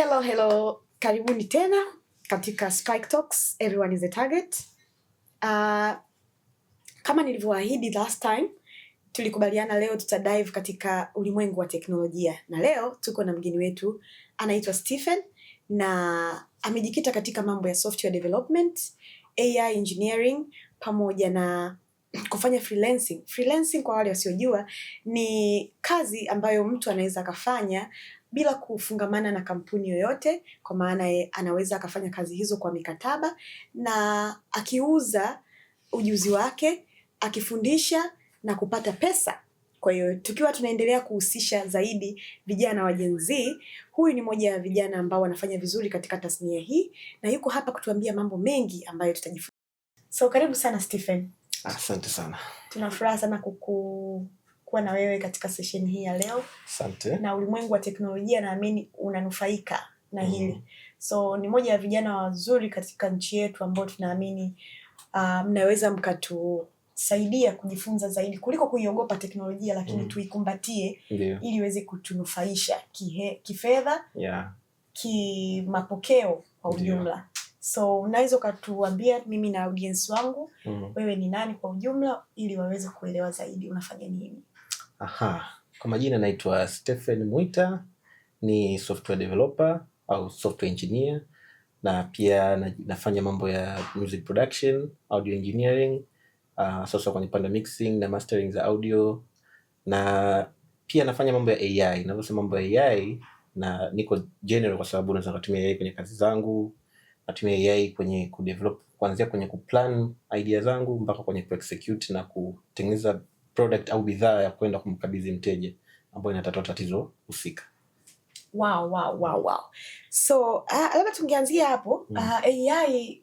Hello. Karibuni tena katika Spike Talks, everyone is a target. Kama nilivyoahidi last time, tulikubaliana leo tutadive katika ulimwengu wa teknolojia. Na leo tuko na mgeni wetu anaitwa Stephen na amejikita katika mambo ya software development, AI engineering pamoja na kufanya freelancing. Freelancing kwa wale wasiojua ni kazi ambayo mtu anaweza akafanya bila kufungamana na kampuni yoyote, kwa maana anaweza akafanya kazi hizo kwa mikataba na akiuza ujuzi wake, akifundisha na kupata pesa. Kwa hiyo tukiwa tunaendelea kuhusisha zaidi vijana wa Gen Z, huyu ni moja ya vijana ambao wanafanya vizuri katika tasnia hii na yuko hapa kutuambia mambo mengi ambayo tutajifunza. So karibu sana Stephen. Asante sana. Tunafuraha sana kuwa na wewe katika session hii ya leo. Asante. Na ulimwengu wa teknolojia naamini unanufaika na hili. So ni moja ya vijana wazuri katika nchi yetu ambao tunaamini mnaweza mkatusaidia kujifunza zaidi kuliko kuiogopa teknolojia, lakini tuikumbatie ili iweze kutunufaisha kifedha, kimapokeo kwa ujumla. So unaweza ukatuambia mimi na audience wangu wewe ni nani kwa ujumla ili waweze kuelewa zaidi unafanya nini? Kwa majina naitwa Stephen Mwita, ni software developer au software engineer, na pia nafanya mambo ya music production, audio engineering, sasa kwenye pande mixing na mastering za audio, na pia nafanya mambo ya AI. Ninavyosema mambo ya AI na niko general kwa sababu naweza kutumia AI kwenye kazi zangu, natumia AI kwenye kudevelop, kuanzia kwenye kuplan idea zangu mpaka kwenye kuexecute na kutengeneza product au bidhaa ya kwenda kumkabidhi mteja ambayo inatatua tatizo husika. Wow. So labda tungeanzia hapo. AI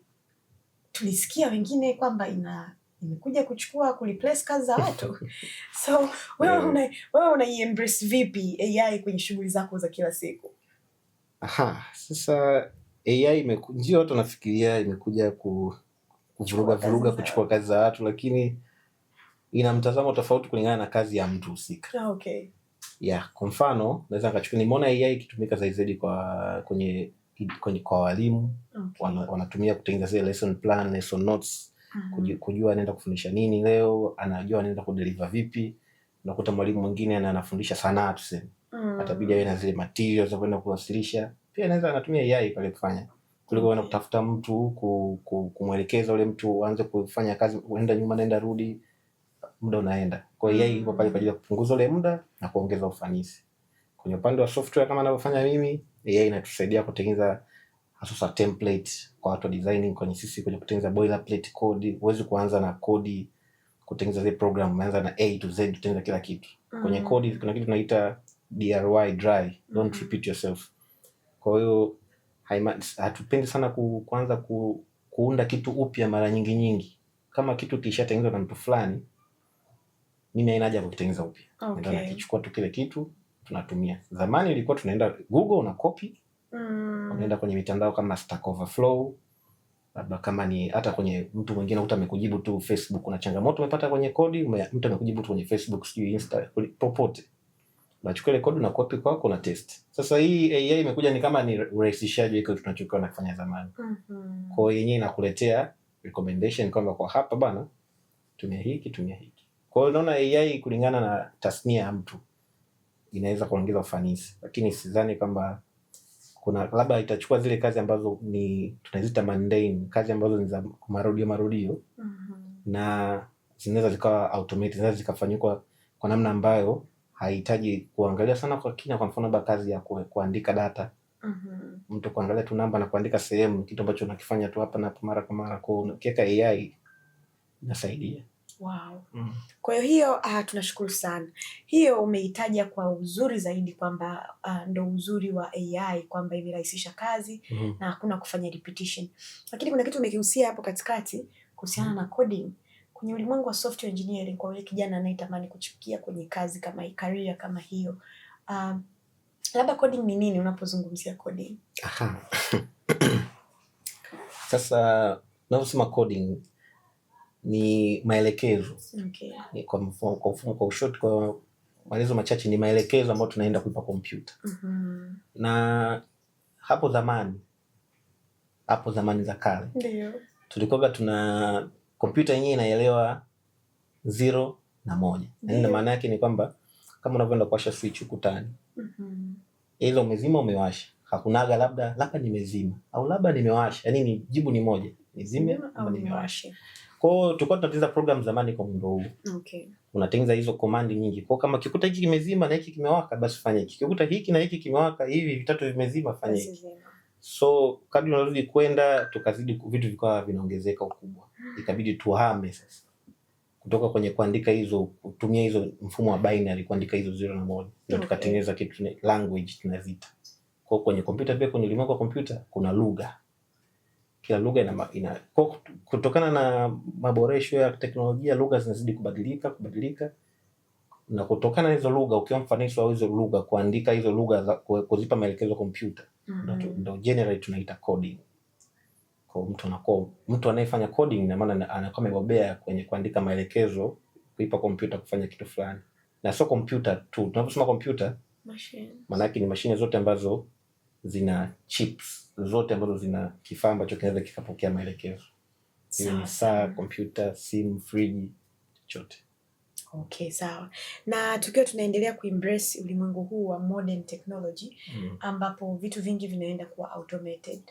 tulisikia wengine kwamba imekuja kureplace kazi za watu. So wewe unaiembrace vipi AI kwenye shughuli zako za kila siku? Sasa AI ndio watu wanafikiria imekuja kuvuruga kuchukua kazi za watu, lakini ina mtazamo tofauti kulingana na kazi ya mtu husika. Okay. Kwa mfano naweza nikachukua, nimeona AI ikitumika zaidi kwenye kwa walimu. Wanatumia kutengeneza zile lesson plan, lesson notes, kujua anaenda kufundisha nini leo, anajua anaenda kudeliver vipi. Unakuta mwalimu mwingine anafundisha sanaa tuseme, atabidi awe na zile materials za kwenda kuwasilisha, pia anaweza anatumia AI pale kufanya kuliko kutafuta mtu kumwelekeza ule mtu aanze kufanya kazi, uenda nyuma naenda rudi, muda unaenda. Kwa hiyo AI iko pale kwa ajili ya kupunguza ule muda na kuongeza ufanisi. Kwenye upande wa software kama ninavyofanya mimi, AI inatusaidia kutengeneza hasa template kwa watu designing, kwenye sisi kwenye kutengeneza boilerplate code. Huwezi kuanza na code kutengeneza zile program, umeanza na A to Z kutengeneza kila kitu. Kwenye code kuna kitu tunaita DRY, dry, don't repeat yourself. Kwa hiyo hatupendi sana kuanza kuunda kitu upya mara nyingi. Kama kitu kishatengenezwa na mtu fulani, mimi haina haja kukitengeneza upya. Ndio nakichukua tu kile kitu tunatumia. Zamani ilikuwa tunaenda Google una copy, unaenda kwenye mitandao kama Stack Overflow, labda kama ni hata kwenye mtu mwingine amekujibu tu Facebook, una changamoto umepata kwenye kodi, mtu amekujibu tu kwenye Facebook, sijui Insta, popote. Unachukua ile kodi na copy kwako na test. Sasa hii AI imekuja ni kama ni urahisishaji wa kitu tunachokuwa tunafanya zamani. Kwa hiyo yenyewe inakuletea recommendation kwamba kwa hapa bana tumia hiki. Kwa hiyo naona AI kulingana na tasnia ya mtu inaweza kuongeza ufanisi, lakini sidhani kwamba kuna labda itachukua zile kazi ambazo ni tunaziita mundane, kazi ambazo ni za marudio na zinaweza zikawa automated, zinaweza zikafanywa kwa namna ambayo haihitaji kuangalia sana kwa kina. Kwa mfano labda kazi ya kuandika data, mtu kuangalia tu namba na kuandika sehemu, kitu ambacho unakifanya tu hapa na mara kwa mara, kwa ukiweka AI inasaidia. Wow. Kwa hiyo tunashukuru sana. Hiyo umeitaja kwa uzuri zaidi kwamba ndo uzuri wa AI kwamba imerahisisha kazi na hakuna kufanya repetition. Lakini kuna kitu umekihusia hapo katikati kuhusiana na coding. Kwenye ulimwengu wa software engineering, kwa yule kijana anayetamani kuchipukia kwenye kazi kama hii, career kama hiyo, labda coding ni nini unapozungumzia coding? Sasa naposema coding ni maelekezo. Ni kwa ushort, kwa maelezo machache, ni maelekezo ambayo tunaenda kuipa kompyuta. Na hapo zamani za kale ndio tulikuwa tuna kompyuta yenyewe inaelewa 0 na 1. Yaani maana yake ni kwamba kama unavyoenda kuwasha switch ukutani. Ile umezima umewasha. Hakunaga labda nimezima au labda nimewasha. Yaani ni jibu ni moja. Nizime au nimewasha. Kwa hiyo tulikuwa tunatengeneza program zamani kwa muundo huu. Okay. Unatengeneza hizo command nyingi. Kwa kama kikuta hiki kimezima na hiki kimewaka basi fanya hiki. Kikuta hiki na hiki kimewaka, hivi vitatu vimezima fanya hiki. So kadri unarudi kwenda tukazidi vitu vikawa vinaongezeka ukubwa. Ikabidi tuhame sasa. Kutoka kwenye kuandika hizo kutumia hizo mfumo wa binary kuandika hizo 0 na 1. Ndio tukatengeneza kitu language tunaziita. Kwa kwenye kompyuta pia kwenye ulimwengu wa kompyuta kuna lugha. Kila lugha ina kutokana na maboresho ya teknolojia lugha zinazidi kubadilika na kutokana na hizo lugha ukiwa mfanisi wa hizo lugha kuandika hizo lugha za kuzipa maelekezo kompyuta ndio generate tunaita coding. Kwa mtu anayefanya coding na maana anakuwa amebobea kwenye kuandika maelekezo kuipa kompyuta kufanya kitu fulani. Na sio kompyuta tu. Tunaposema kompyuta machine. Maana yake ni mashine zote ambazo zina chips, zote ambazo zina kifaa ambacho kinaweza kikapokea maelekezo. Ni saa, kompyuta, simu, friji, chochote. Okay, sawa. Na tukiwa tunaendelea kuembrace ulimwengu huu wa modern technology ambapo vitu vingi vinaenda kuwa automated.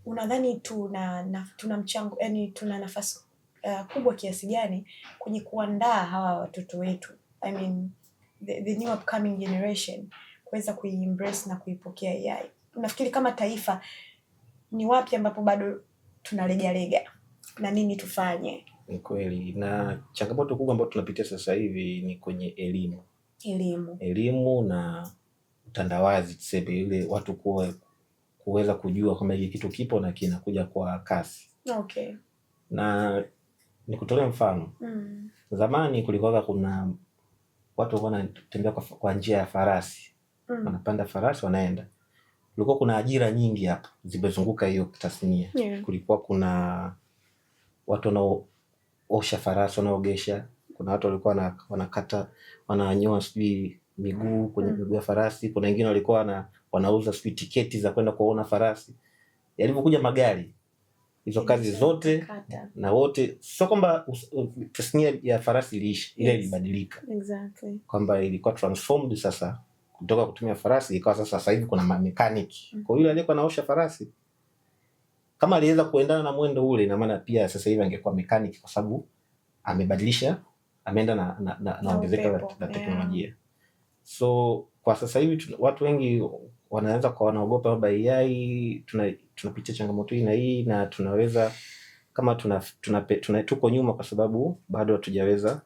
Unadhani tuna mchango, yani tuna nafasi kubwa kiasi gani kwenye kuandaa hawa watoto wetu, I mean the new upcoming generation kuweza kuiembrace na kuipokea AI? Unafikiri kama taifa ni wapi ambapo bado tunalega na nini tufanye? Ni kweli, na changamoto kubwa ambayo tunapitia sasa hivi ni kwenye elimu na utandawazi, tuseme ile watu kuweza kujua kama hiki kitu kipo na kinakuja kwa kasi. Okay. Na nikutolee mfano. Zamani kulikuwa kuna watu wanatembea kwa njia ya farasi. Wanapanda farasi wanaenda. Kulikuwa kuna ajira nyingi hapa zimezunguka hiyo tasnia. Kulikuwa kuna watu wanaosha farasi, wanaogesha. Kuna watu walikuwa wananyoa miguu kwenye miguu ya farasi. Kuna wengine walikuwa wanauza tiketi za kwenda kuona farasi. Yalipokuja magari, hizo kazi zote na wote, sio kwamba tasnia ya farasi iliisha, ile ilibadilika. Exactly. Kwamba ilikuwa transformed sasa kutoka kutumia farasi ikawa sasa hivi kuna mechanic. Kwa hiyo aliyekuwa anaosha farasi kama aliweza kuendana na mwendo ule, na maana pia sasa hivi angekuwa mechanic kwa sababu amebadilisha, ameenda na ongezeko la teknolojia. So kwa sasa hivi watu wengi wanaanza wanaogopa baba AI, tunapitia changamoto hii na hii, na tunaweza kama tuko nyuma kwa sababu bado hatujaweza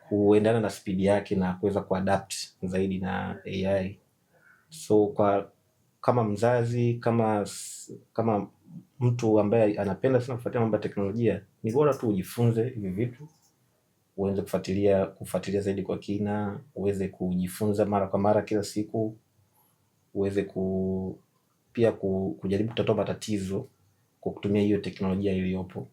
kuendana na speed yake na kuweza kuadapt zaidi na AI. So kama mzazi, kama mtu ambaye anapenda sana kufuatilia mambo ya teknolojia, ni bora tu ujifunze hivi vitu, uanze kufuatilia zaidi kwa kina, uweze kujifunza mara kwa mara kila siku, uweze pia kujaribu kutatua matatizo kwa kutumia hiyo teknolojia iliyopo.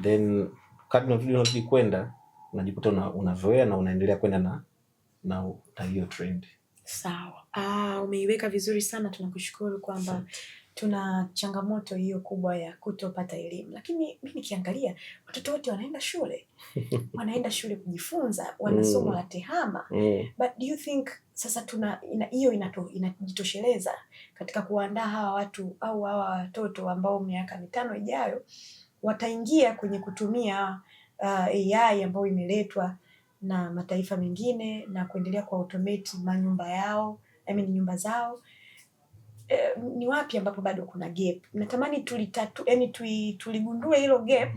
Then kadri unazidi kwenda unajikuta unazoea na unaendelea kwenda na hiyo trend. Sawa. Umeiweka vizuri sana, tunakushukuru kwamba tuna changamoto hiyo kubwa ya kutopata elimu. Lakini mimi nikiangalia watoto wote wanaenda shule. Wanaenda shule kujifunza, wanasoma la tehama. But do you think sasa hiyo inajitosheleza katika kuandaa hawa watu au hawa watoto ambao miaka 5 ijayo wataingia kwenye kutumia AI ambayo imeletwa na mataifa mengine na kuendelea kwa automate nyumba zao? Ni wapi ambapo bado kuna gap? Natamani tuligundue hilo gap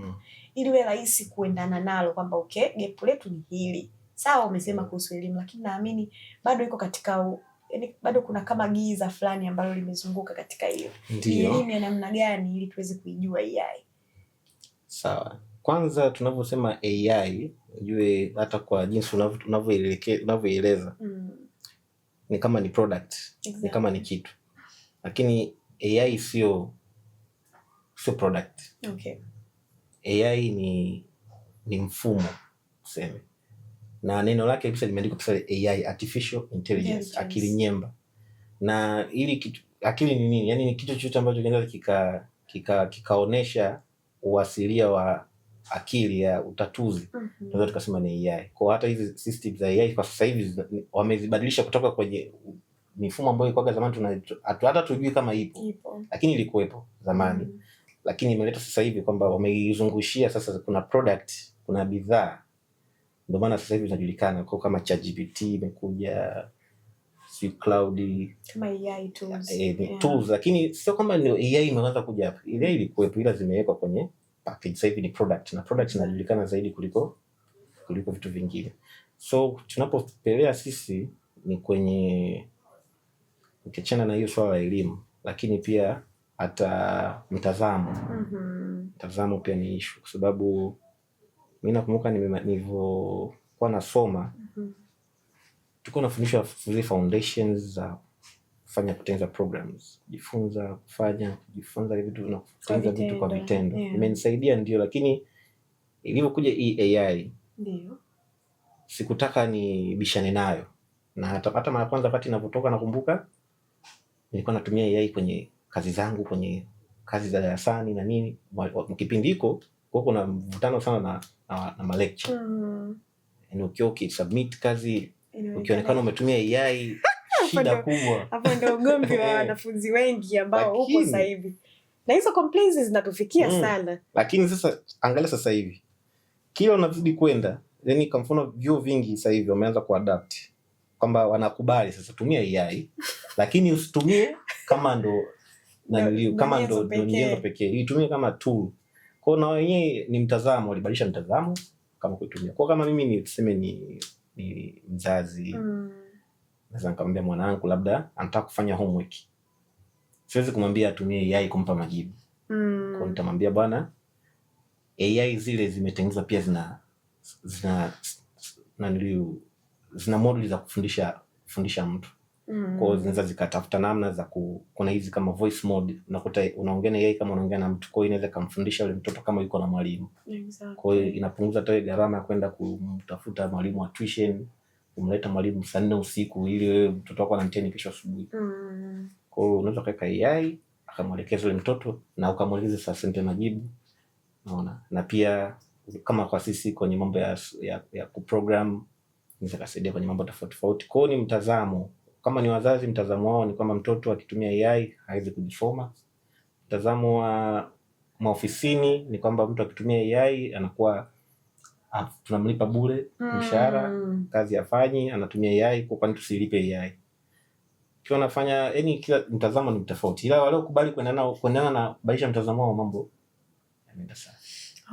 ili iwe rahisi kuendana nalo, kwamba okay, gap letu ni hili. Sawa, umesema kuhusu elimu, lakini naamini bado iko katika bado kuna kama giza fulani ambalo limezunguka katika hiyo. Elimu ya namna gani ili tuweze kuijua AI? Sawa. Kwanza tunavyosema AI, ujue hata kwa jinsi unavyoeleza ni kama ni product, exactly. Ni kama ni kitu. Lakini AI sio product. Okay. AI ni mfumo tuseme. Na neno lake kabisa limeandikwa pale AI, artificial intelligence, akili nyemba. Na ili kitu akili ni nini? Yani ni kitu chochote ambacho kinaweza kikaonesha uasilia wa akili ya utatuzi. Tunaweza tukasema ni AI. Kwa hata hizi systems za AI kwa sasa hivi wamezibadilisha kutoka kwenye mifumo ambayo ilikuwa zamani hata tujui kama ipo. Lakini ilikuwepo zamani. Lakini imeleta sasa hivi kwamba wameizungushia sasa, kuna product, kuna bidhaa. Ndio maana sasa hivi zinajulikana kwa kama ChatGPT imekuja, cloud kama AI tools. Tools, lakini sio kama ni AI imeanza kuja hapa. AI ilikuwepo ila zimewekwa kwenye package. Sasa hivi ni product, na product inajulikana zaidi kuliko vitu vingine. So tunapopelea sisi ni kwenye ukiachana na hiyo swala la elimu, lakini pia hata mtazamo. Mtazamo pia ni issue, kwa sababu mimi nakumbuka nilivyokuwa nasoma tulikuwa tunafundishwa zile foundations za kufanya kutengeneza programs, kujifunza vitu na kutengeneza vitu kwa vitendo. Imenisaidia ndio, lakini ilivyokuja hii AI ndio sikutaka nibishane nayo. Na hata mara kwanza wakati ninapotoka, nakumbuka nilikuwa natumia AI kwenye kazi zangu, kwenye kazi za darasani na nini. Kipindi hiko kuna mvutano sana na ma lecture. Ukisubmit kazi ukionekana umetumia AI, shida kubwa. Hapo ndio ugomvi wa wanafunzi wengi ambao upo sasa hivi. Na hizo complaints zinatufikia sana. Lakini sasa angalia sasa hivi, kila unazidi kwenda, yani kwa mfano vyuo vingi sasa hivi wameanza kuadapt kwamba wanakubali sasa tumia AI lakini usitumie kama ndo nyenzo pekee, itumie kama tool. Kwa na wenyewe ni mtazamo, walibadilisha mtazamo kama kutumia. Kwa kama mimi tuseme ni mzazi, naweza nikamwambia mwanangu labda anataka kufanya homework, siwezi kumwambia atumie AI kumpa majibu. Kwa nitamwambia bwana, AI zile zimetengenezwa pia zina model za kufundisha mtu. Kwa zinaweza zikatafuta namna za kuna hizi kama voice mode, unakuta unaongea na AI kama unaongea na mtu, kwa hiyo inaweza kumfundisha yule mtoto kama yuko na mwalimu. Kwa hiyo inapunguza hata gharama ya kwenda kumtafuta mwalimu wa tuition, kumleta mwalimu saa 4 usiku ili wewe mtoto wako anamteni kesho asubuhi. Kwa hiyo unaweza kuweka AI akamwelekeza yule mtoto na ukamwelekeza sasa sente majibu. Unaona? Na pia kama kwa sisi kwenye mambo ya kuprogram, inaweza kusaidia kwenye mambo tofauti tofauti. Kwa hiyo ni mtazamo. Kama ni wazazi, mtazamo wao ni kwamba mtoto akitumia AI hawezi kujisoma. Mtazamo wa maofisini ni kwamba mtu akitumia AI anakuwa tunamlipa bure mshahara, kazi afanyi, anatumia AI, kwa kwani tusilipe AI? Kiwa nafanya, yani kila mtazamo ni tofauti. Ila wale ukubali kuendana na baisha mtazamo wao, mambo yanaenda sawa.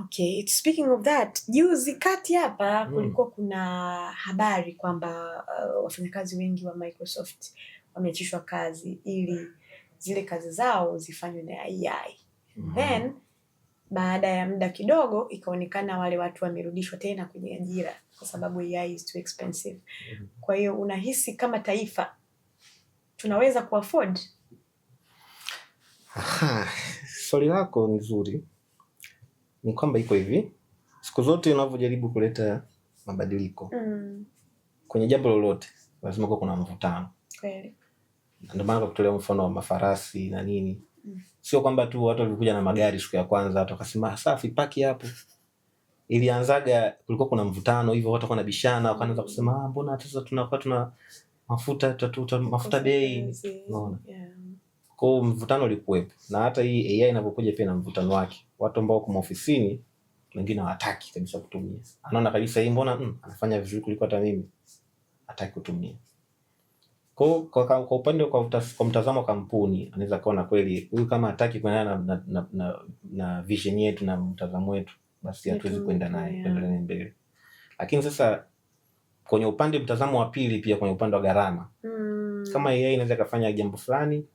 Okay, speaking of that, juzi kati hapa kulikuwa kuna habari kwamba wafanyakazi wengi wa Microsoft wameachishwa kazi ili zile kazi zao zifanywe na AI. Then baada ya muda kidogo ikaonekana wale watu wamerudishwa tena kwenye ajira kwa sababu AI is too expensive. Kwa hiyo unahisi kama taifa tunaweza kuafford? Swali lako ni nzuri. Ni kwamba iko hivi, siku zote unavyojaribu kuleta mabadiliko kwenye jambo lolote lazima kuwe kuna mvutano. Kweli. Ndio maana kutolea mfano wa mafarasi na nini. Sio kwamba tu watu walikuja na magari siku ya kwanza watu wakasema safi paki hapo. Ilianzaga kulikuwa kuna mvutano hivyo, watu wanabishana, wakaanza kusema mbona sasa tunakuwa tuna mafuta bei. Unaona? Kwa mvutano ulikuwepo. Na hata hii AI inapokuja pia na mvutano wake. Watu ambao kwa ofisini wengine hawataki kabisa kutumia. Anaona kabisa hii mbona anafanya vizuri kuliko hata mimi, hataki kutumia. Kwa upande kwa mtazamo wa kampuni, anaweza kaona kweli huyu kama hataki kuendana na vision yetu na mtazamo wetu, basi hatuwezi kwenda naye kuendelea mbele. Lakini sasa kwenye upande mtazamo wa pili, pia kwenye upande wa gharama, kama AI inaweza kufanya jambo fulani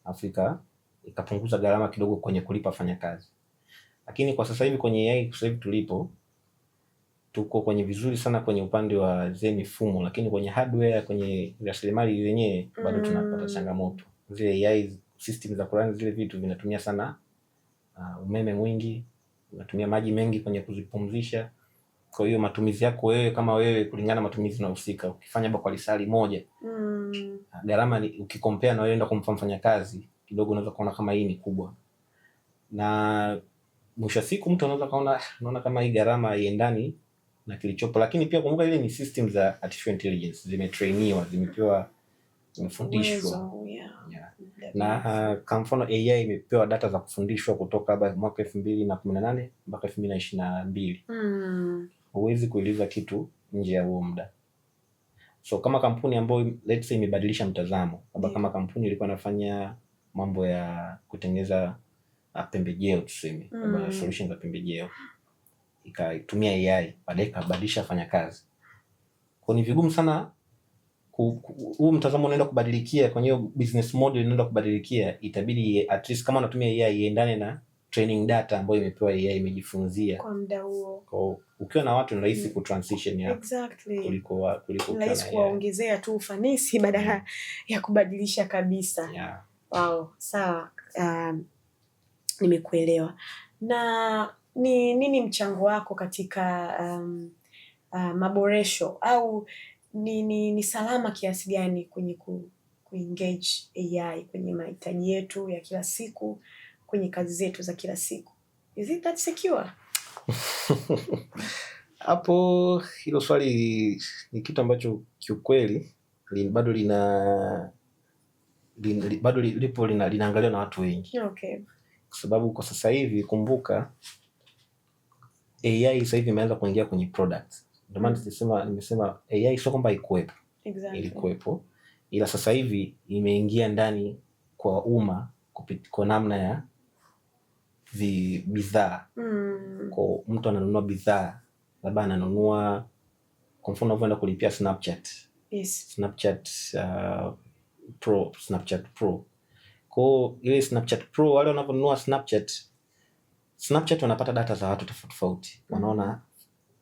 Afrika ikapunguza gharama kidogo kwenye kulipa wafanyakazi. Lakini kwa sasa hivi kwenye AI, sasa hivi tuko kwenye vizuri sana kwenye upande wa mifumo, lakini kwenye hardware, kwenye rasilimali zenyewe bado tunapata changamoto. Zile AI system za kurun zile vitu vinatumia sana umeme mwingi, vinatumia maji mengi kwenye kuzipumzisha. Kwa hiyo matumizi yako wewe kama wewe kulingana na matumizi unahusika. Ukifanya kwa lisali moja, gharama ukikompea na wewe enda kumpa mfanyakazi kidogo, unaweza kuona kama hii ni kubwa. Na mwisho siku mtu anaweza kaona kama hii gharama haiendani na kilichopo, lakini pia kumbuka ile ni system za artificial intelligence, zimetrainiwa, zimepewa, zimefundishwa. Na kwa mfano AI imepewa data za kufundishwa kutoka mwaka 2018 mpaka 2022. Huwezi kueleza kitu nje ya huo muda. So kama kampuni ambayo let's say imebadilisha mtazamo, kama kampuni ilikuwa inafanya mambo ya kutengeneza pembejeo tuseme, solutions za pembejeo, ikatumia AI, baadaye ikabadilisha fanyakazi. Kwa ni vigumu sana huu mtazamo unaenda kubadilikia, kwenye business model inaenda kubadilikia, itabidi at least kama unatumia AI iendane na training data ambayo imepewa AI, imejifunzia kwa muda huo. Kwa ukiwa na watu ni rahisi ku transition ya kuliko rahisi kuongezea tu ufanisi badala ya kubadilisha kabisa. Wow, sawa. Nimekuelewa. Na ni nini mchango wako katika maboresho, au ni salama kiasi gani kwenye kuengage AI kwenye mahitaji yetu ya kila siku, kwenye kazi zetu za kila siku? Is it that secure? Hapo hilo swali ni kitu ambacho kiukweli bado linaangaliwa na watu wengi. Okay. Kwa sababu kwa sasa hivi kumbuka AI sasa hivi imeanza kuingia kwenye products. Ndio maana nimesema AI sio kwamba haikuwepo. Exactly. Ilikuwepo. Ila sasa hivi imeingia ndani kwa umma kwa namna ya bidhaa. Kwa mtu ananunua bidhaa, labda ananunua kwa mfano unaenda kulipia Snapchat. Yes. Snapchat Pro. Kwa ile Snapchat Pro, wale wanaponunua Snapchat wanapata data za watu tofauti. Wanaona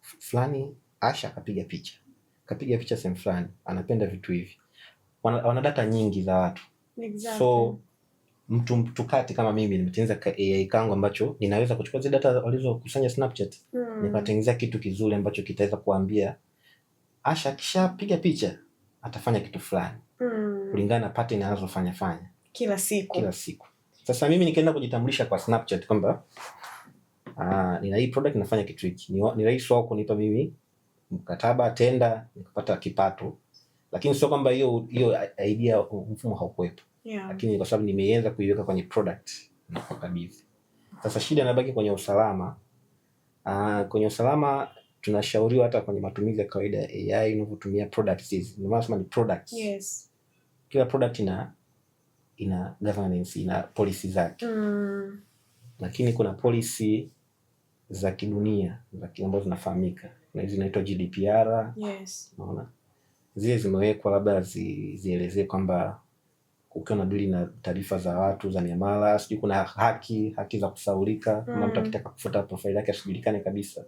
fulani Asha kapiga picha sehemu fulani, anapenda vitu hivi. Wana data nyingi za watu. Exactly. So mtu kati kama mimi nimetengeneza AI kangu ambacho ninaweza kuchukua zile data walizokusanya Snapchat, nikatengeneza kitu kizuri ambacho kitaweza kuambia Asha kishapiga picha atafanya kitu fulani kulingana na pattern anazofanya kila siku. Sasa mimi nikaenda kujitambulisha kwa Snapchat kwamba nina hii product nafanya kitu hiki. Ni rahisi wao kunipa mimi mkataba, tenda, nikapata kipato. Lakini sio kwamba hiyo idea mfumo haukuwepo. Yeah. Lakini kwa sababu nimeweza kuiweka kwenye product na kukabidhi. Sasa shida inabaki kwenye usalama. Kwenye usalama tunashauriwa hata kwenye matumizi ya kawaida ya AI unapotumia products hizi. Ndio maana nasema ni products. Yes. Kila product ina governance, ina policy zake. Lakini kuna policy za kidunia ambazo zinafahamika. Na hizi zinaitwa GDPR. Yes. Unaona? Zile zimewekwa labda zielezee kwamba ukiwa unadili na taarifa za watu za miamala, sijui kuna haki za kusaulika, kama mtu akitaka kufuta profile yake asijulikane kabisa,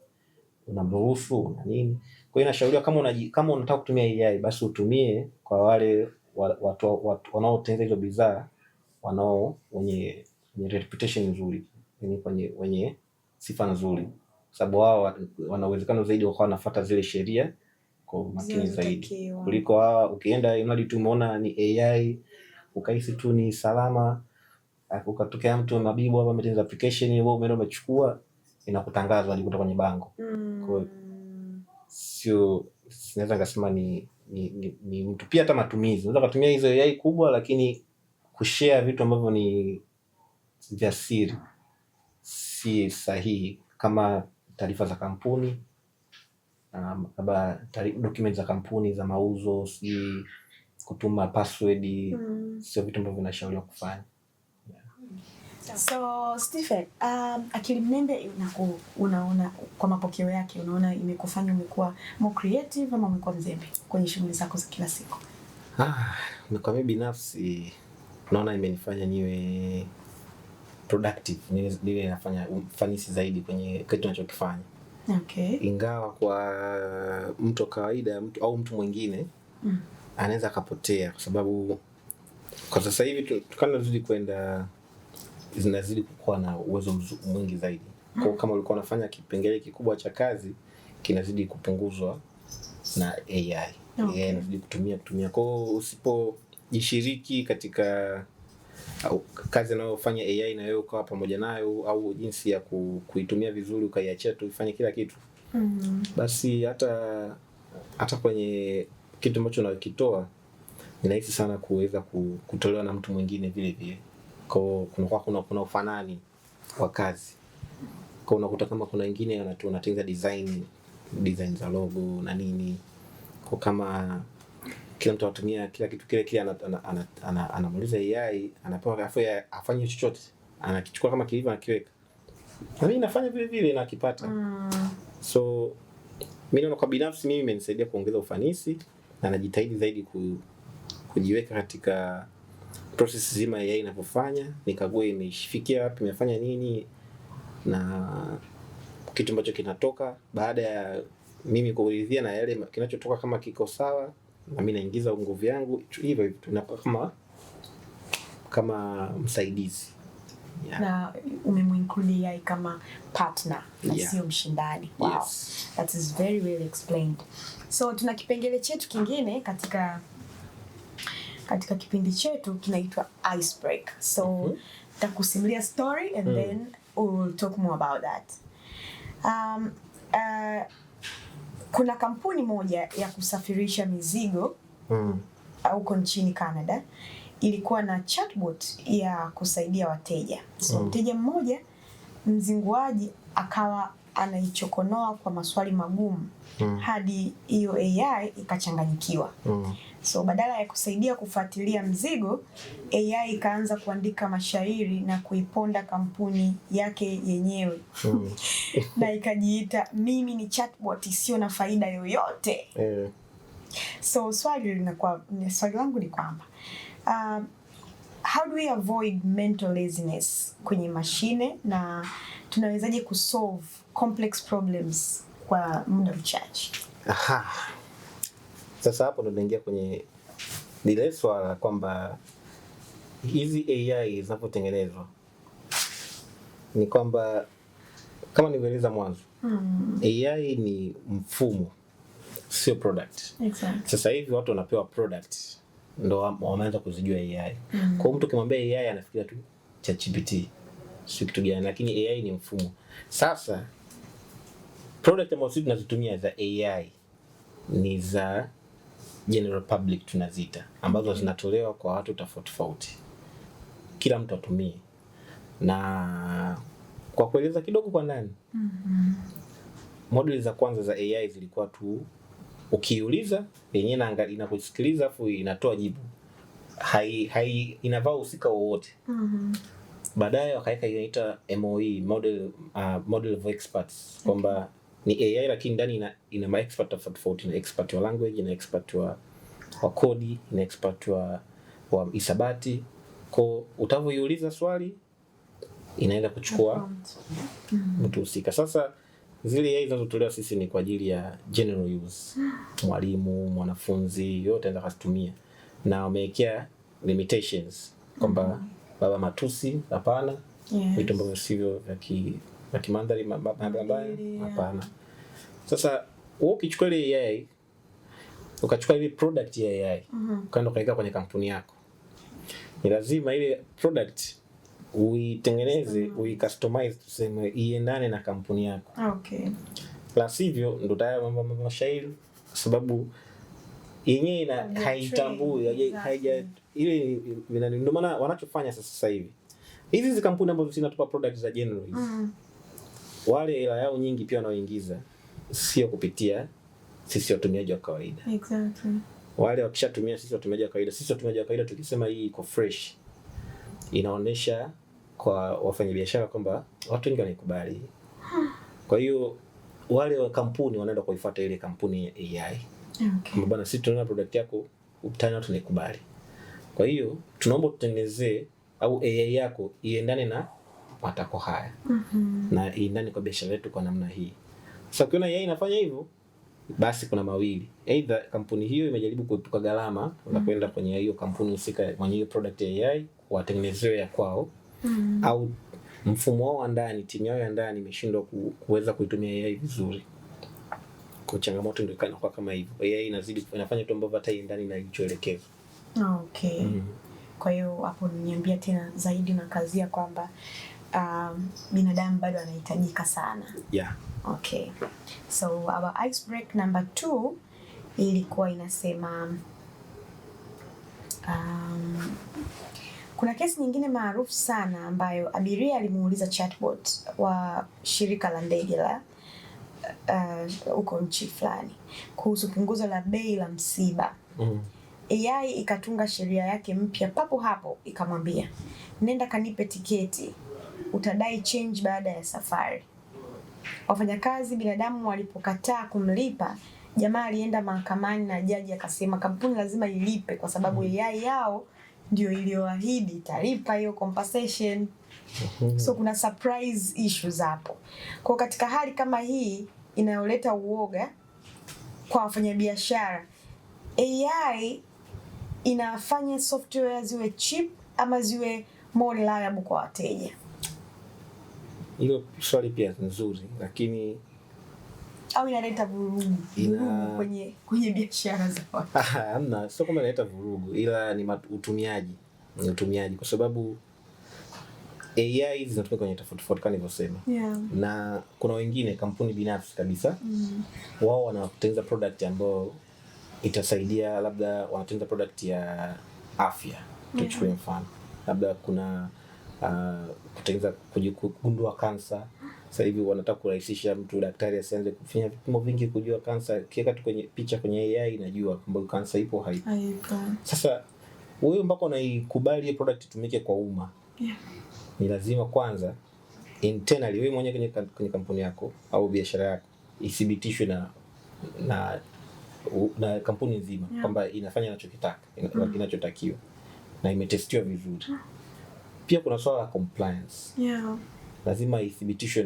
unamruhusu na nini. Kwa hiyo inashauriwa kama unataka kutumia AI basi utumie kwa wale watu wanaotengeneza hizo bidhaa, wenye reputation nzuri, wenye sifa nzuri, sababu wao wana uwezekano zaidi wakawa wanafuata zile sheria kwa makini zaidi kuliko ukienda unali tu umeona ni AI ukahisi tu ni salama, ukatokea mtu mabibu hapa ametengeneza application wewe umeenda umechukua, inakutangaza hadi kutoka kwenye bango. Kwa sio, naweza ngasema ni mtu pia hata matumizi unaweza kutumia hizo AI kubwa, lakini kushare vitu ambavyo ni vya siri si sahihi, kama taarifa za kampuni, labda document za kampuni za mauzo, si kutuma password, sio vitu ambavyo vinashauriwa kufanya. So Stephen, akili mnembe unaona kwa mapokeo yake, unaona imekufanya umekuwa more creative ama umekuwa mzembe kwenye shughuli zako za kila siku? Kwa mimi binafsi naona imenifanya niwe productive, niwe nafanya ufanisi zaidi kwenye kitu ninachokifanya. Okay. Ingawa kwa mtu kawaida, mtu mwingine anaweza akapotea, kwa sababu kwa sasa hivi tunazidi kwenda, zinazidi kuwa na uwezo mwingi zaidi. Kwa kama ulikuwa unafanya kipengele kikubwa cha kazi kinazidi kupunguzwa na AI. Okay. AI inazidi kutumia. Kwa hiyo usipojishiriki katika kazi anayofanya AI na wewe ukawa pamoja nayo, au jinsi ya kuitumia vizuri ukaiachia tu ifanye kila kitu, basi hata kwenye kitu ambacho unakitoa ni rahisi sana kuweza kutolewa na mtu mwingine vile vile. Kwa kuna ufanani wa kazi. Kwa unakuta kama kuna wengine wanatengeneza design za logo na nini, kwa kama kila mtu anatumia kila kitu kile anamuuliza AI, anapewa afanye chochote, anakichukua kama kilivyo anakiweka, na mimi nafanya vile vile na kipata. So mimi naona kwa binafsi mimi imenisaidia kuongeza ufanisi, na najitahidi zaidi kujiweka katika process zima AI inavyofanya, nikague imefikia wapi, imefanya nini, na kitu ambacho kinatoka baada ya mimi kuridhia na yale kinachotoka, kama kiko sawa na mimi naingiza nguvu yangu, hivyo tunakuwa kama msaidizi. Yeah. Na umemwinclude AI kama partner na sio mshindani. Wow. Yes. That is very well explained. So tuna kipengele chetu kingine katika kipindi chetu kinaitwa Icebreak. So takusimulia story and then we'll talk more about that. Kuna kampuni moja ya kusafirisha mizigo huko nchini Canada, ilikuwa na chatbot ya kusaidia wateja. So mteja mmoja mzinguaji akawa anaichokonoa kwa maswali magumu hadi hiyo AI ikachanganyikiwa. So badala ya kusaidia kufuatilia mzigo, AI ikaanza kuandika mashairi na kuiponda kampuni yake yenyewe. Na ikajiita mimi ni chatbot isiyo na faida yoyote. So swali langu ni kwamba how do we avoid mental laziness kwenye mashine, na tunawezaje kusolve complex problems kwa muda mchache? Sasa hapo ndo naingia kwenye lile swala kwamba hizi AI zinapotengenezwa ni kwamba kama nilivyoeleza mwanzo, AI ni mfumo, sio product. Exactly. Sasa hivi watu wanapewa product ndo wameanza kuzijua AI. Kwa mtu kimwambia AI anafikiria tu ChatGPT, sio kitu gani, lakini AI ni mfumo. Sasa product ambazo sisi tunazitumia za AI ni za general public tunaziita, ambazo zinatolewa kwa watu tofauti, kila mtu atumie. Na kwa kueleza kidogo kwa ndani, modeli za kwanza za AI zilikuwa tu ukiuliza yenyewe inakusikiliza afu inatoa jibu, inavaa usika wowote. Baadaye wakaweka inaita MOE, model of experts, kwamba ni AI lakini ndani ina ma expert tofauti, na expert wa language, na expert wa kodi, na expert wa hisabati. Kwa utavyoiuliza swali inaenda kuchukua mtu husika. Sasa zile AI zinazotolewa sisi ni kwa ajili ya general use, mwalimu, mwanafunzi yote anaweza kutumia, na wamewekea limitations kwamba baba matusi hapana, vitu ambavyo sivyo vya kimandhari mabaya hapana. Sasa wewe ukichukua ile AI, ukachukua ile product ya AI, ukaenda ukaweka kwenye kampuni yako, ni lazima ile product uitengeneze, uicustomize, tuseme iendane na kampuni yako. Okay. La sivyo ndo tayari mambo mashairi, sababu yenyewe haitambui, haija ile ndio maana wanachofanya sasa hivi hizi kampuni ambazo zinatupa products za general wale hela yao nyingi pia wanaoingiza sio kupitia sisi watumiaji wa kawaida. Exactly. Wale wakishatumia sisi watumiaji wa kawaida, tukisema hii iko fresh, inaonesha kwa wafanyabiashara kwamba watu wengi wanaikubali. Kwa hiyo wale wa kampuni wanaenda kuifuata ile kampuni ya AI. Okay. Bwana, sisi tunaona product yako utani tunaikubali. Kwa hiyo tunaomba tutengenezee au AI yako iendane na matako haya. Na iendane kwa biashara yetu kwa namna hii. Sasa ukiona AI inafanya hivyo, basi kuna mawili. Either kampuni hiyo imejaribu kuepuka gharama na kwenda kwenye hiyo kampuni husika mwenye hiyo product ya AI watengenezewe ya kwao, au mfumo wao wa ndani, timu yao ya ndani imeshindwa kuweza kuitumia AI vizuri. Kwa changamoto ndio inakuwa kama hivyo. AI inazidi inafanya tu ambavyo hata ndani na ilichoelekezwa. Okay. Kwa hiyo hapo niambia tena zaidi na kazia kwamba binadamu bado anahitajika sana. Yeah. Okay. So our ice break number 2 ilikuwa inasema kuna kesi nyingine maarufu sana ambayo abiria alimuuliza chatbot wa shirika la ndege la huko nchi fulani kuhusu punguzo la bei la msiba. AI ikatunga sheria yake mpya papo hapo, ikamwambia nenda kanipe tiketi, utadai change baada ya safari. Wafanyakazi binadamu walipokataa kumlipa, jamaa alienda mahakamani na jaji akasema kampuni lazima ilipe kwa sababu AI yao ndio iliyoahidi italipa hiyo compensation. So kuna surprise issues hapo. Kwa katika hali kama hii inayoleta uoga kwa wafanyabiashara, AI inafanya software ziwe cheap ama ziwe more reliable kwa wateja? Hilo swali pia nzuri, lakini au inaleta vurugu kwenye biashara za watu? Hamna, sio kama inaleta vurugu, ila ni utumiaji kwa sababu AI zinatumika kwenye tofauti kama nilivyosema. Yeah. Na kuna wengine kampuni binafsi kabisa wao wanatengeneza product ambayo itasaidia, labda wanatengeneza product ya afya. Tuchukue mfano, labda kuna kutengeneza kugundua kansa. Sasa hivi wanataka kurahisisha mtu, daktari asianze kufanya vipimo vingi kujua kansa, kiweka tu kwenye picha kwenye AI inajua kwamba kansa ipo haipo. Sasa wewe mpaka unaikubali hiyo product itumike kwa umma, ni lazima kwanza internally wewe mwenyewe kwenye kampuni yako au biashara yako ithibitishwe na kampuni nzima kwamba inafanya inachokitaka, inachotakiwa na imetestiwa vizuri. Pia kuna swala la compliance. Lazima ithibitishwe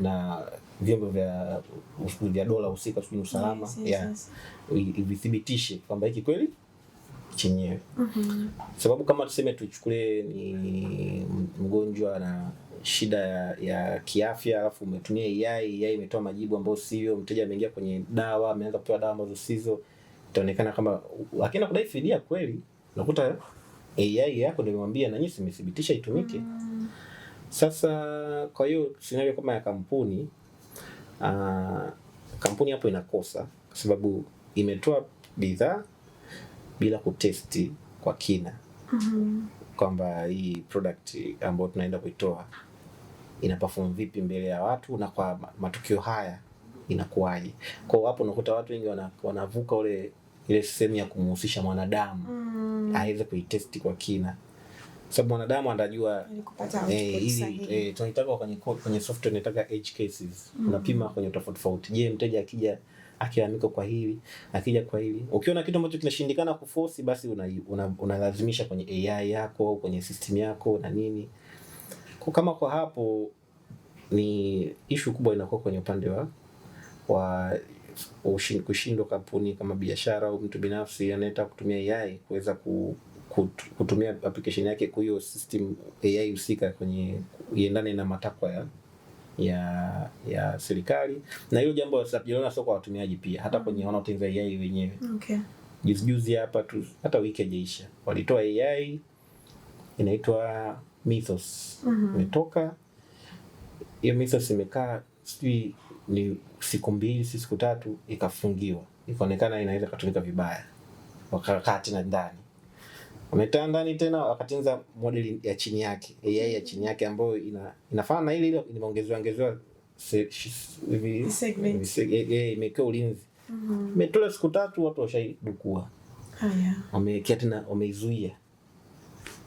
na vyombo vya dola husika, sio usalama. Vithibitishe kwamba hiki kweli chenyewe. Sababu kama tuseme tuchukue ni mgonjwa na shida ya kiafya, alafu umetumia AI imetoa majibu ambayo sio, mteja ameingia kwenye dawa, ameanza kupewa dawa ambazo sizo, itaonekana kama lakini kudai fidia kweli, unakuta AI yako ndio imemwambia na nyinyi simethibitisha itumike. Sasa kwa hiyo scenario kama ya kampuni hapo inakosa kwa sababu imetoa bidhaa bila kutesti kwa kina kwamba hii product ambayo tunaenda kuitoa ina perform vipi mbele ya watu na kwa matukio haya inakuwaje. Kwa hapo unakuta watu wengi wanavuka ile sehemu ya kumhusisha mwanadamu aweze kuitesti kwa kina, sababu mwanadamu anajua tunataka kwenye software tunataka edge cases. Unapima kwenye tofauti. Je, mteja akija akiamika kwa hili, akija kwa hili, ukiona kitu ambacho kinashindikana kuforce, basi unalazimisha kwenye AI yako, kwenye system yako na nini. Kama kwa hapo ni issue kubwa inakuwa kwenye upande wa kushindwa kampuni kama biashara au mtu binafsi anataka kutumia AI kuweza kutumia application yake kwa hiyo system AI husika kwenye iendane na matakwa ya serikali. Na hilo jambo tunajiona sio kwa watumiaji pia, hata kwenye wanaotengeneza AI wenyewe. Juzi hapa tu, hata wiki haijaisha, walitoa AI inaitwa Mythos. Imetoka hiyo Mythos, imekaa sijui ni siku 2 siku 3 ikafungiwa, ikaonekana inaweza kutumika vibaya, wakakaa tena ndani, wametaa ndani tena wakatengeneza model ya chini yake, AI ya chini yake ambayo inafanana na ile imeongezewa imewekewa ulinzi. Imetola siku 3 watu washaidukua. Wamewekea tena, wameizuia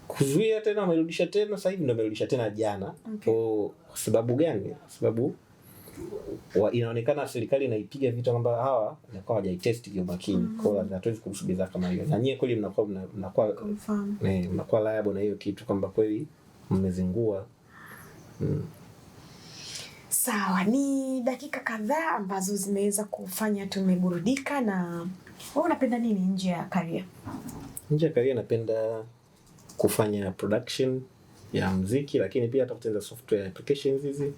kuzuia tena, wamerudisha tena, sasa hivi ndio wamerudisha tena jana. Kwa sababu gani? Kwa sababu inaonekana serikali inaipiga vita kwamba hawa wanakuwa hawajaitest kwa makini. Kwa hiyo hatuwezi kuruhusu bidhaa kama hiyo. Na nyie kweli mnakuwa liable na hiyo kitu kwamba kweli mmezingua. Sawa, ni dakika kadhaa ambazo zimeweza kufanya tumeburudika. Na wewe unapenda nini nje ya career? Nje ya career napenda kufanya production ya muziki, lakini pia hata kutengeneza software applications hizi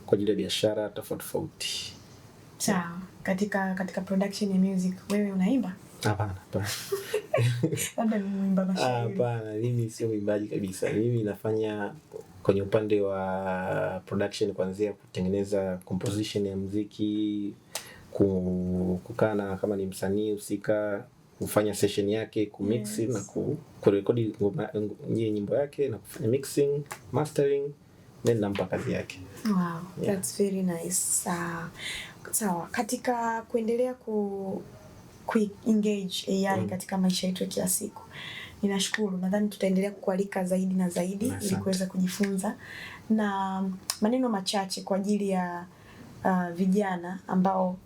kwa ajili ya biashara tofauti. Sawa. Katika production ya music wewe unaimba? Hapana. Labda ni mwimba mashairi. Hapana, mimi sio mwimbaji kabisa. Mimi nafanya kwenye upande wa production, kuanzia kutengeneza composition ya muziki, kukana kama ni msanii husika, kufanya session yake, kumix na kurekodi nyimbo yake na kufanya mixing, mastering, then nampa kazi yake. Wow, that's very nice. Sawa, katika kuendelea engage AI katika maisha yetu ya kila siku, ninashukuru. Nadhani tutaendelea kukualika zaidi na zaidi ili kuweza kujifunza, na maneno machache kwa ajili ya vijana ambao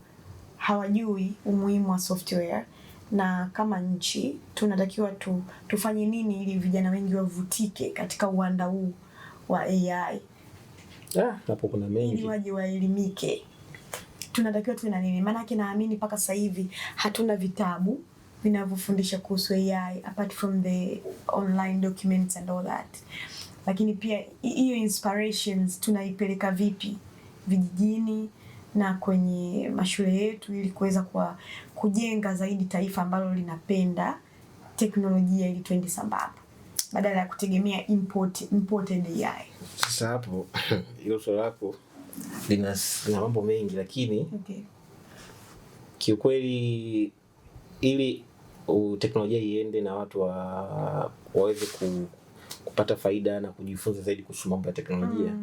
hawajui umuhimu wa software, na kama nchi tunatakiwa tufanye nini ili vijana wengi wavutike katika uwanda huu wa AI. Hapo kuna mengi. Ili waje waelimike. Tunatakiwa tuwe na nini? Maana naamini mpaka sasa hivi hatuna vitabu vinavyofundisha kuhusu AI apart from the online documents and all that. Lakini pia hiyo inspirations tunaipeleka vipi vijijini na kwenye mashule yetu ili kuweza kujenga zaidi taifa ambalo linapenda teknolojia ili tuende sambamba badala ya kutegemea imported AI. Sasa hapo hilo swali lako lina mambo mengi, lakini kiukweli ili teknolojia iende na watu waweze kupata faida na kujifunza zaidi kuhusu mambo ya teknolojia,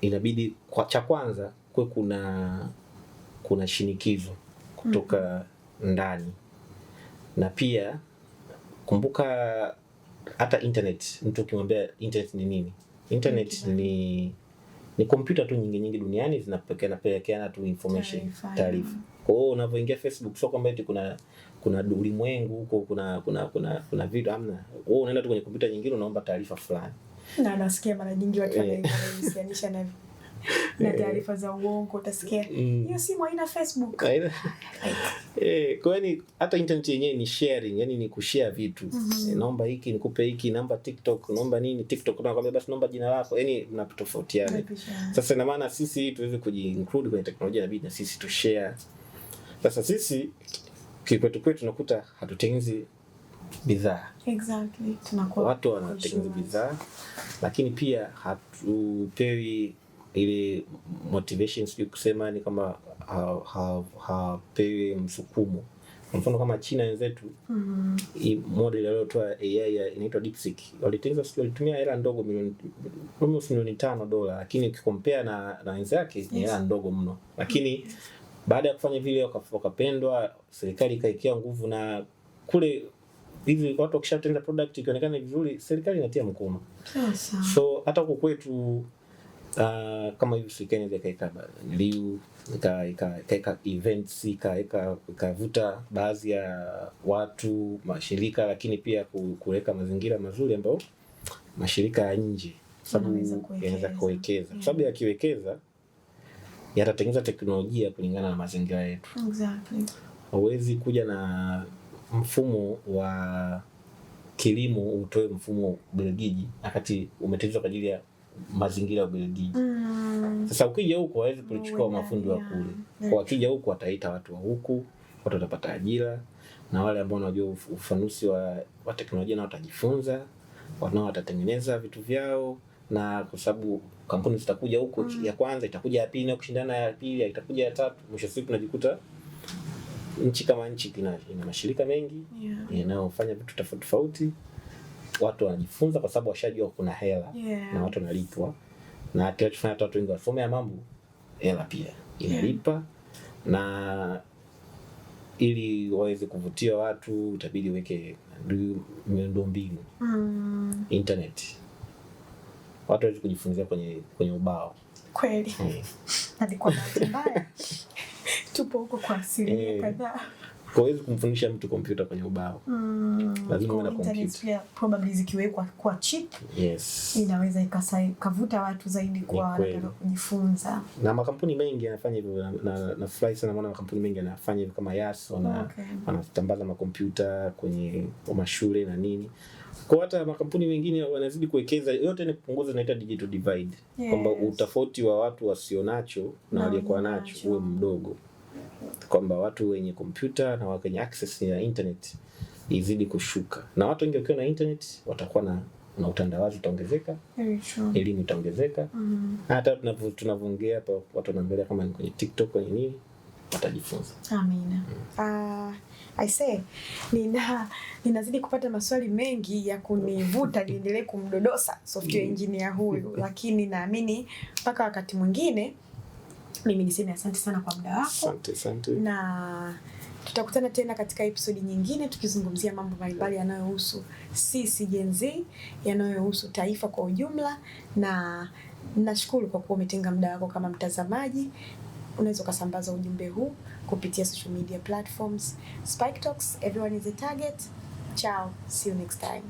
inabidi cha kwanza kuwe kuna shinikizo kutoka ndani, na pia kumbuka hata internet, mtu ukimwambia internet ni nini? Internet ni kompyuta tu nyingi duniani zinapelekeana tu information, taarifa. Kwa hiyo unapoingia Facebook sio kwamba eti kuna ulimwengu huko, kuna vitu hamna. Wewe unaenda tu kwenye kompyuta nyingine unaomba taarifa fulani. Na nasikia mara nyingi watu wanahusianisha na taarifa za uongo, utasikia hiyo simu haina Facebook. Kwa hiyo hata internet yenyewe ni sharing, yani ni kushare vitu. Naomba hiki nikupe hiki, naomba TikTok, naomba nini TikTok, unakwambia basi naomba jina lako, yani mnatofautiana. Sasa ina maana sisi tuweze kuji-include kwenye teknolojia, inabidi na sisi tu share. Sasa sisi kwetu tunakuta hatutengenezi bidhaa. Exactly. Watu wanatengeneza bidhaa, lakini pia hatupewi ile motivation, sio kusema ni kama hapewi msukumo. Kwa mfano kama China wenzetu, hii model aliyotoa AI inaitwa DeepSeek, walitumia hela ndogo, almost milioni $5, lakini ukikompare na wenzake ni hela ndogo mno. Lakini baada ya kufanya vile wakapendwa, serikali ikaekea nguvu, na kule hivi watu wakishatengeneza product ikionekana vizuri, serikali inatia mkono. So hata huko kwetu kama hivi serikali ikaeka liu, ikaeka events, ikavuta baadhi ya watu, mashirika, lakini pia kuweka mazingira mazuri ambayo mashirika ya nje sababu yanaweza kuwekeza. Sababu yakiwekeza yatatengeneza teknolojia kulingana na mazingira yetu. Exactly. Hauwezi kuja na mfumo wa kilimo utoe mfumo Ubelgiji wakati umetengenezwa kwa ajili ya mazingira ya Ubelgiji. Sasa ukija huko hawezi kuchukua mafundi wa kule. Kwa wakija huko wataita watu wa huku, watu watapata ajira, na wale ambao wanajua ufanusi wa teknolojia na watajifunza, wanao watatengeneza vitu vyao, na kwa sababu kampuni zitakuja huko, ya kwanza itakuja ya pili na kushindana, ya pili itakuja ya tatu, mwisho siku tunajikuta nchi kama nchi ina mashirika mengi yanayofanya vitu tofauti. Watu wanajifunza kwa sababu washajua kuna hela na watu wanalipwa, na kinachofanya watu wengi wasome mambo, hela pia inalipa. Na ili waweze kuvutia watu itabidi weke miundombinu, internet. Watu waweze kujifunzia kwenye ubao. Kweli. Hadi kwa bahati mbaya tupo huko kwa asilimia kadhaa. Kwa hiyo kumfundisha mtu kompyuta kwenye ubao, lazima uwe na kompyuta. Pia probably zikiwekwa kwa chip, inaweza ikavuta watu zaidi kwa wanataka kujifunza. Na makampuni mengi yanafanya hivyo, na fly sana maana makampuni mengi yanafanya hivyo, kama Yas wanatambaza makompyuta kwenye mashule na nini. Kwa hata makampuni mengine wanazidi kuwekeza, yote ni kupunguza, inaitwa digital divide. Yes. Kwamba utofauti wa watu wasionacho na waliokuwa nacho uwe mdogo. Kwamba watu wenye kompyuta na wenye access ya internet izidi kushuka. Na watu wengi wakiwa na internet watakuwa na utandawazi utaongezeka, elimu itaongezeka. Hata tunavyoongea hapa watu wanaangalia kama ni kwenye TikTok kwenye nini watajifunza. Amina. I say ninazidi kupata maswali mengi ya kunivuta niendelee kumdodosa software engineer huyu, lakini naamini mpaka wakati mwingine. Mimi niseme asante sana kwa muda wako. Asante. Na tutakutana tena katika episode nyingine tukizungumzia mambo mbalimbali yanayohusu sisi Gen Z, yanayohusu taifa kwa ujumla, na nashukuru kwa kuwa umetenga muda wako kama mtazamaji. Unaweza kusambaza ujumbe huu kupitia social media platforms. Spike Talks, everyone is a target. Ciao, see you next time.